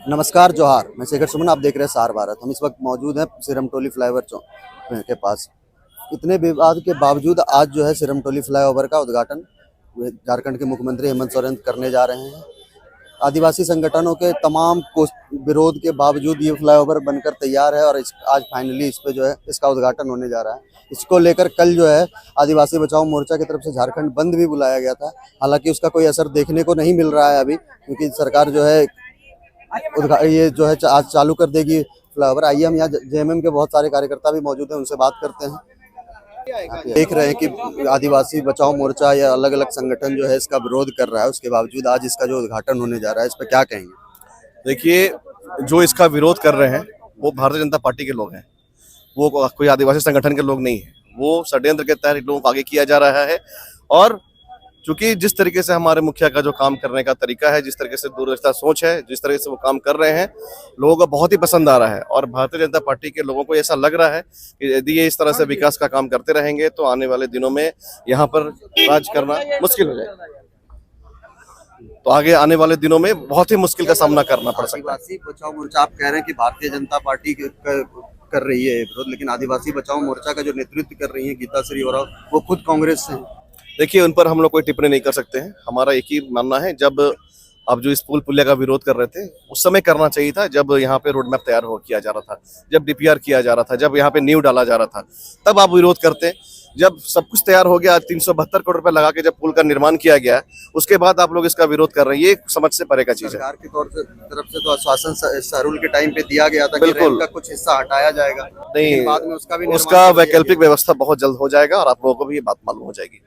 नमस्कार, जोहार। मैं शेखर सुमन, आप देख रहे हैं सार भारत। हम इस वक्त मौजूद हैं सिरमटोली फ्लाईओवर चौक के पास। इतने विवाद के बावजूद आज जो है सिरमटोली फ्लाईओवर का उद्घाटन झारखंड के मुख्यमंत्री हेमंत सोरेन करने जा रहे हैं। आदिवासी संगठनों के तमाम विरोध के बावजूद ये फ्लाईओवर बनकर तैयार है और आज फाइनली इस पे जो है इसका उद्घाटन होने जा रहा है। इसको लेकर कल जो है आदिवासी बचाओ मोर्चा की तरफ से झारखंड बंद भी बुलाया गया था। हालांकि उसका कोई असर देखने को नहीं मिल रहा है अभी, क्योंकि सरकार जो है ये जो है आज चालू कर देगी फ्लाईओवर। आइए हम यहाँ जेएमएम के बहुत सारे कार्यकर्ता भी मौजूद हैं, उनसे बात करते हैं। देख रहे हैं कि आदिवासी बचाओ मोर्चा या अलग अलग संगठन जो है इसका विरोध कर रहा है, उसके बावजूद आज इसका जो उद्घाटन होने जा रहा है, इस पर क्या कहेंगे? देखिए, जो इसका विरोध कर रहे हैं वो भारतीय जनता पार्टी के लोग हैं, वो कोई आदिवासी संगठन के लोग नहीं है। वो षड्यंत्र के तहत लोगों को आगे किया जा रहा है। और चूंकि जिस तरीके से हमारे मुखिया का जो काम करने का तरीका है, जिस तरीके से दूरदर्शिता सोच है, जिस तरीके से वो काम कर रहे हैं, लोगों को बहुत ही पसंद आ रहा है। और भारतीय जनता पार्टी के लोगों को ऐसा लग रहा है कि यदि ये इस तरह से विकास का काम करते रहेंगे तो आने वाले दिनों में यहाँ पर राज करना मुश्किल हो जाएगा। तो आगे आने वाले दिनों में बहुत ही मुश्किल का सामना करना पड़ सकता है। आदिवासी बचाओ मोर्चा, आप कह रहे हैं कि भारतीय जनता पार्टी कर रही है विरोध, लेकिन आदिवासी बचाओ मोर्चा का जो नेतृत्व कर रही है गीता श्री ओरांव, वो खुद कांग्रेस से हैं। देखिए, उन पर हम लोग कोई टिप्पणी नहीं कर सकते हैं। हमारा एक ही मानना है, जब अब जो इस पुल पुलिया का विरोध कर रहे थे उस समय करना चाहिए था, जब यहाँ पे रोड मैप तैयार किया जा रहा था, जब डीपीआर किया जा रहा था, जब यहाँ पे नींव डाला जा रहा था, तब आप विरोध करते। जब सब कुछ तैयार हो गया, 372 करोड़ रुपए लगा के जब पुल का निर्माण किया गया, उसके बाद आप लोग इसका विरोध कर रहे हैं, ये समझ से परे का चीज है। सरकार की तरफ से तो आश्वासन सहरुल के टाइम पे दिया गया था कि रेल का कुछ हिस्सा हटाया जाएगा, नहीं, बाद में उसका वैकल्पिक व्यवस्था बहुत जल्द हो जाएगा और आप लोगों को भी ये बात मालूम हो जाएगी।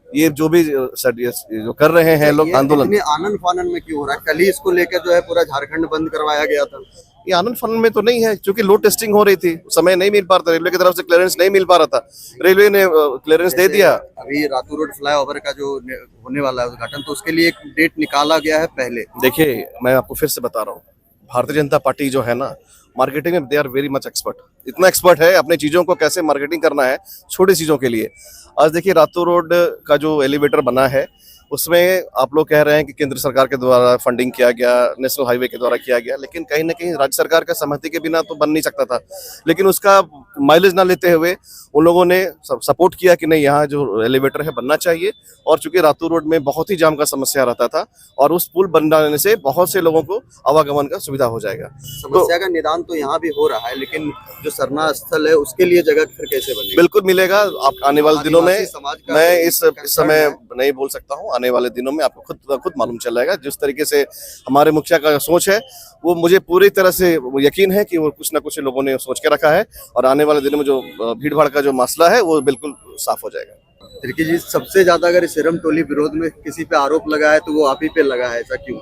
ये जो भी जो कर रहे हैं लोग आंदोलन, आनंद फानन में क्यों हो रहा है? कल ही इसको लेकर जो है पूरा झारखंड बंद करवाया गया था। ये आनंद फानन में तो नहीं है, क्योंकि लोड टेस्टिंग हो रही थी, समय नहीं मिल पा रहा था, रेलवे की तरफ से क्लियरेंस नहीं मिल पा रहा था, रेलवे ने क्लियरेंस दे दिया। अभी रातू रोड फ्लाईओवर का जो होने वाला है उद्घाटन, तो उसके लिए एक डेट निकाला गया है पहले। देखिए, मैं आपको फिर से बता रहा हूँ, भारतीय जनता पार्टी जो है ना, मार्केटिंग में they are very much expert. इतना एक्सपर्ट है अपने चीजों को कैसे मार्केटिंग करना है, छोटी चीजों के लिए। आज देखिए, रातू रोड का जो एलिवेटर बना है, उसमें आप लोग कह रहे हैं कि केंद्र सरकार के द्वारा फंडिंग किया गया, नेशनल हाईवे के द्वारा किया गया, लेकिन कहीं ना कहीं राज्य सरकार का सहमति के बिना तो बन नहीं सकता था। लेकिन उसका माइलेज ना लेते हुए उन लोगों ने सपोर्ट किया कि नहीं, यहाँ जो एलिवेटर है बनना चाहिए। और चूंकि रातू रोड में बहुत ही जाम का समस्या रहता था, और उस पुल बन जाने से बहुत से लोगों को आवागमन का सुविधा हो जाएगा। समस्या का निदान तो यहाँ भी हो रहा है, लेकिन जो सरना स्थल है उसके लिए जगह फिर कैसे बनेगी? बिल्कुल मिलेगा। आप आने वाले दिनों में, मैं इस समय नहीं बोल सकता हूँ, आने वाले दिनों में आपको खुद मालूम चल जाएगा। जिस तरीके से हमारे मुखिया का सोच है, वो मुझे पूरी तरह से यकीन है कि वो कुछ ना कुछ लोगों ने सोच के रखा है, और आने वाले दिनों में जो भीड़ भाड़ का जो मसला है वो बिल्कुल साफ हो जाएगा। तिर्की जी, सबसे ज्यादा अगर सिरमटोली विरोध में किसी पे आरोप लगा है तो वो आप ही पे लगा है, ऐसा क्यों?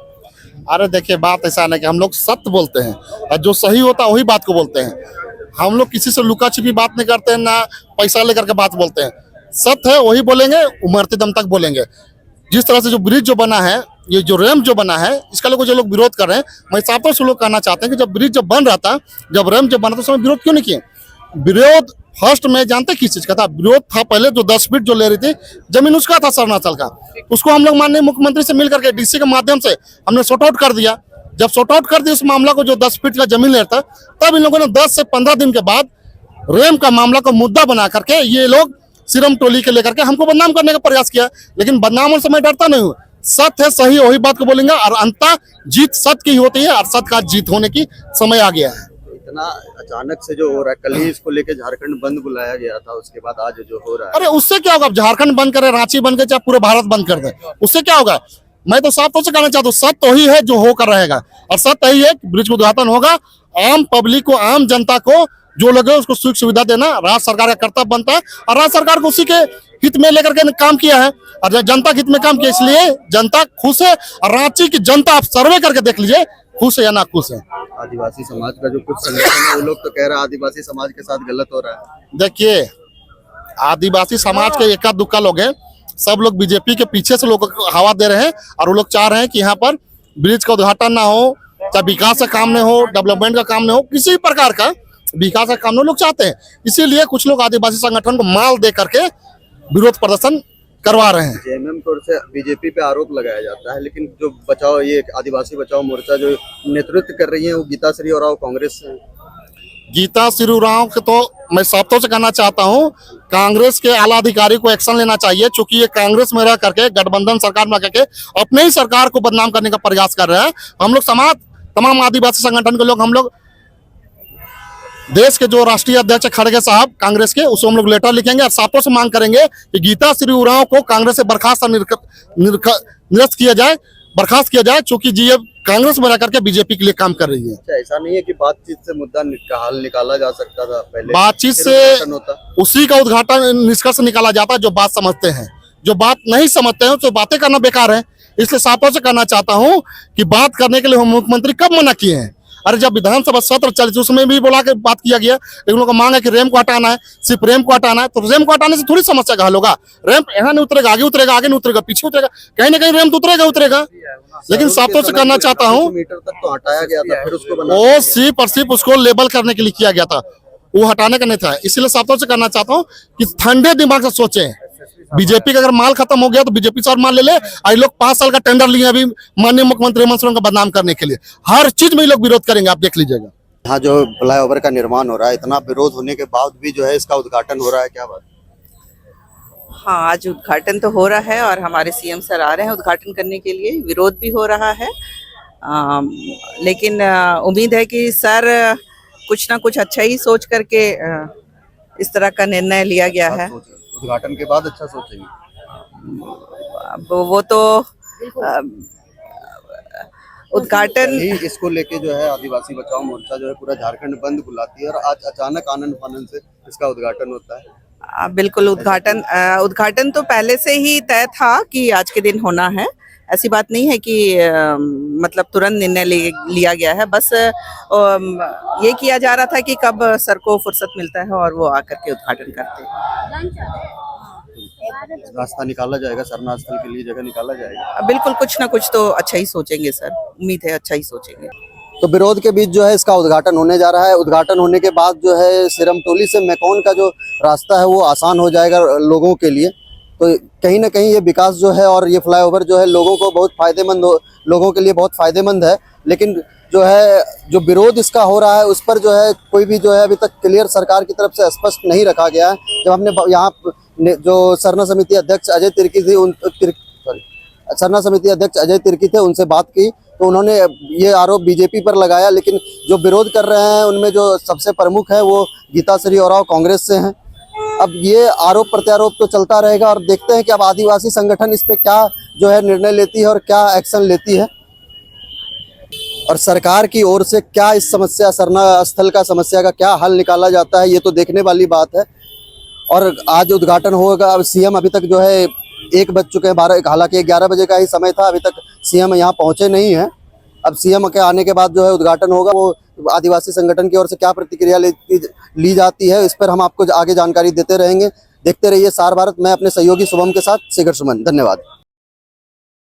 अरे देखिए, बात ऐसा नहीं कि हम लोग सत्य बोलते हैं और जो सही होता है वही बात को बोलते हैं। हम लोग किसी से लुका छिपी बात नहीं करते हैं, ना पैसा लेकर के बात बोलते हैं। सत्य है वही बोलेंगे, उमरते दम तक बोलेंगे। जिस तरह से जो ब्रिज जो बना है, ये जो रैम्प जो बना है, इसका लोग जो लोग विरोध कर रहे हैं, मैं साफ तौर से लोग कहना चाहते हैं कि जब ब्रिज जब बन रहा था, जब रैम्प जब बना था, उस समय विरोध क्यों नहीं किए? विरोध फर्स्ट में जानते किस चीज का था? विरोध था पहले जो 10 फीट जो ले रही थी जमीन, उसका था सरनाचल का। उसको हम लोग माननीय मुख्यमंत्री से मिलकर के डीसी के माध्यम से हमने सॉर्ट आउट कर दिया। जब सॉर्ट आउट कर दिया उस मामला को, जो 10 फीट का जमीन ले रहा था, तब इन लोगों ने 10 से 15 दिन के बाद रैम्प का मामला को मुद्दा बना करके ये लोग सिरमटोली के लेकर के हमको बदनाम करने का प्रयास किया। लेकिन बदनाम होने से मैं डरता नहीं हूँ। सत्य है, सही वही बात को बोलेंगे, और अंततः जीत सत्य की होती है, और सत्य का जीत होने की समय आ गया है। इतना अचानक से जो हो रहा है, कल ही इसको लेके झारखंड बंद बुलाया गया था, उसके बाद आज जो हो रहा है, अरे उससे क्या होगा? झारखंड बंद करे, रांची बंद करे, चाहे पूरे भारत बंद कर दे, उससे क्या होगा? मैं तो साफ तौर से कहना चाहता हूँ, सत्य वही है जो होकर रहेगा, और सत्य यही है कि ब्रिज का उद्घाटन होगा। आम पब्लिक को, आम जनता को जो लगे उसको सुख सुविधा देना राज्य सरकार का कर्तव्य बनता है, और राज्य सरकार को उसी के हित में लेकर के काम किया है, और जनता के हित में काम किया, इसलिए जनता खुश है। और रांची की जनता आप सर्वे करके देख लीजिए, खुश है या ना खुश है। आदिवासी समाज का जो कुछ संगठन है वो लोग तो कह रहा है आदिवासी समाज के साथ गलत हो रहा है। देखिए, आदिवासी समाज के एका दुक्का लोग हैं, सब लोग बीजेपी के पीछे से लोग हवा दे रहे हैं, और वो लोग चाह रहे हैं कि यहाँ पर ब्रिज का उद्घाटन ना हो, चाहे विकास का काम नहीं हो, डेवलपमेंट का काम नहीं हो, किसी प्रकार का विकास का काम नहीं लोग चाहते हैं। इसीलिए कुछ लोग आदिवासी संगठन को माल दे करके विरोध प्रदर्शन करवा रहे हैं। जेएमएम की ओर से बीजेपी पे आरोप लगाया जाता है, लेकिन जो बचाओ ये आदिवासी बचाओ मोर्चा जो नेतृत्व कर रही है वो गीता श्री उरांव कांग्रेस से हैं। गीता श्री उरांव के तो मैं साफ से कहना चाहता हूं, कांग्रेस के आला अधिकारी को एक्शन लेना चाहिए, चूंकि ये कांग्रेस में रह करके गठबंधन सरकार में करके अपने ही सरकार को बदनाम करने का प्रयास कर रहे हैं। हम लोग समाज तमाम आदिवासी संगठन के लोग हम लोग देश के जो राष्ट्रीय अध्यक्ष खड़गे साहब कांग्रेस के, उसको हम लोग लेटर लिखेंगे और साफों से मांग करेंगे कि गीता श्री उरांव को कांग्रेस से बर्खास्त निरस्त किया जाए, बर्खास्त किया जाए, चूंकि जी ये कांग्रेस में रह करके बीजेपी के लिए काम कर रही है। अच्छा, ऐसा नहीं है कि बातचीत से मुद्दा हल निकाला जा सकता था? पहले बातचीत से उसी का उद्घाटन निष्कर्ष निकाला जाता है जो बात समझते हैं। जो बात नहीं समझते हैं तो बातें करना बेकार है। इसलिए साफों से कहना चाहता हूं कि बात करने के लिए मुख्यमंत्री कब मना किए हैं? अरे जब विधानसभा सत्र चली उसमें भी बोला के बात किया गया, लेकिन लोगों का मांग है कि रैंप को हटाना है, सिर्फ रैंप को हटाना है। तो रैंप को हटाने से थोड़ी समस्या का हल होगा। रैंप यहाँ नहीं उतरेगा, आगे उतरेगा, आगे नहीं उतरेगा, पीछे उतरेगा, कहीं ना कहीं रैंप तो उतरेगा। लेकिन साफों से कहना चाहता हूँ मीटर तक तो हटाया गया था, फिर उसको बना वो सिर्फ और सिर्फ उसको लेबल करने के लिए किया गया था, वो हटाने का नहीं था। इसलिए साफों से कहना चाहता हूँ कि ठंडे दिमाग से सोचें। बीजेपी का अगर माल खत्म हो गया तो बीजेपी से और माल ले ले। आई लोग 5 साल का टेंडर लिए अभी माननीय मुख्यमंत्री हेमंत सोरेन का बदनाम करने के लिए। हर चीज में ये लोग विरोध करेंगे, आप देख लीजिएगा। यहाँ जो फ्लाईओवर का निर्माण हो रहा है, इतना विरोध होने के बाद भी जो है इसका उद्घाटन हो रहा है, क्या बात? हाँ, आज उद्घाटन तो हो रहा है और हमारे सीएम सर आ रहे हैं उद्घाटन करने के लिए। विरोध भी हो रहा है, लेकिन उम्मीद है कि सर कुछ ना कुछ अच्छा ही सोच करके इस तरह का निर्णय लिया गया है। उद्घाटन के बाद अच्छा सोचेंगे? अब वो तो उद्घाटन इसको लेके जो है आदिवासी बचाओ मोर्चा जो है पूरा झारखंड बंद बुलाती है और आज अचानक आनंद फानन से इसका उद्घाटन होता है। बिल्कुल उद्घाटन तो पहले से ही तय था कि आज के दिन होना है। ऐसी बात नहीं है कि मतलब तुरंत निर्णय लिया गया है। बस ये किया जा रहा था कि कब सर को फुर्सत मिलता है और वो आकर के उद्घाटन करते हैं। रास्ता निकाला जाएगा, शरणार्थी स्थल के लिए जगह निकाला जाएगा। बिल्कुल कुछ ना कुछ तो अच्छा ही सोचेंगे सर, उम्मीद है अच्छा ही सोचेंगे। तो विरोध के बीच जो है इसका उद्घाटन होने जा रहा है। उद्घाटन होने के बाद जो है सिरमटोली से मैकॉन का जो रास्ता है वो आसान हो जाएगा लोगों के लिए। तो कहीं ना कहीं ये विकास जो है और ये फ्लाईओवर जो है लोगों को बहुत फायदेमंद, लोगों के लिए बहुत फायदेमंद है। लेकिन जो है जो विरोध इसका हो रहा है उस पर जो है कोई भी जो है अभी तक क्लियर सरकार की तरफ से स्पष्ट नहीं रखा गया है। जब हमने यहाँ जो सरना समिति अध्यक्ष अजय तिर्की थी सरना समिति अध्यक्ष अजय तिर्की थे, उनसे बात की तो उन्होंने ये आरोप बीजेपी पर लगाया। लेकिन जो विरोध कर रहे हैं उनमें जो सबसे प्रमुख है वो गीता श्री उरांव कांग्रेस से हैं। अब ये आरोप प्रत्यारोप तो चलता रहेगा और देखते हैं कि अब आदिवासी संगठन इस पे क्या जो है निर्णय लेती है और क्या एक्शन लेती है और सरकार की ओर से क्या इस समस्या सरना स्थल का समस्या का क्या हल निकाला जाता है, ये तो देखने वाली बात है। और आज उद्घाटन होगा। अब सीएम अभी तक जो है 1 बज चुके हैं, 12, हालांकि 11 बजे का ही समय था, अभी तक सीएम यहाँ पहुँचे नहीं हैं। अब सीएम के आने के बाद जो है उद्घाटन होगा। वो आदिवासी संगठन की ओर से क्या प्रतिक्रिया ली जाती है इस पर हम आपको आगे जानकारी देते रहेंगे। देखते रहिए सार भारत। मैं अपने सहयोगी शुभम के साथ शिखर सुमन, धन्यवाद।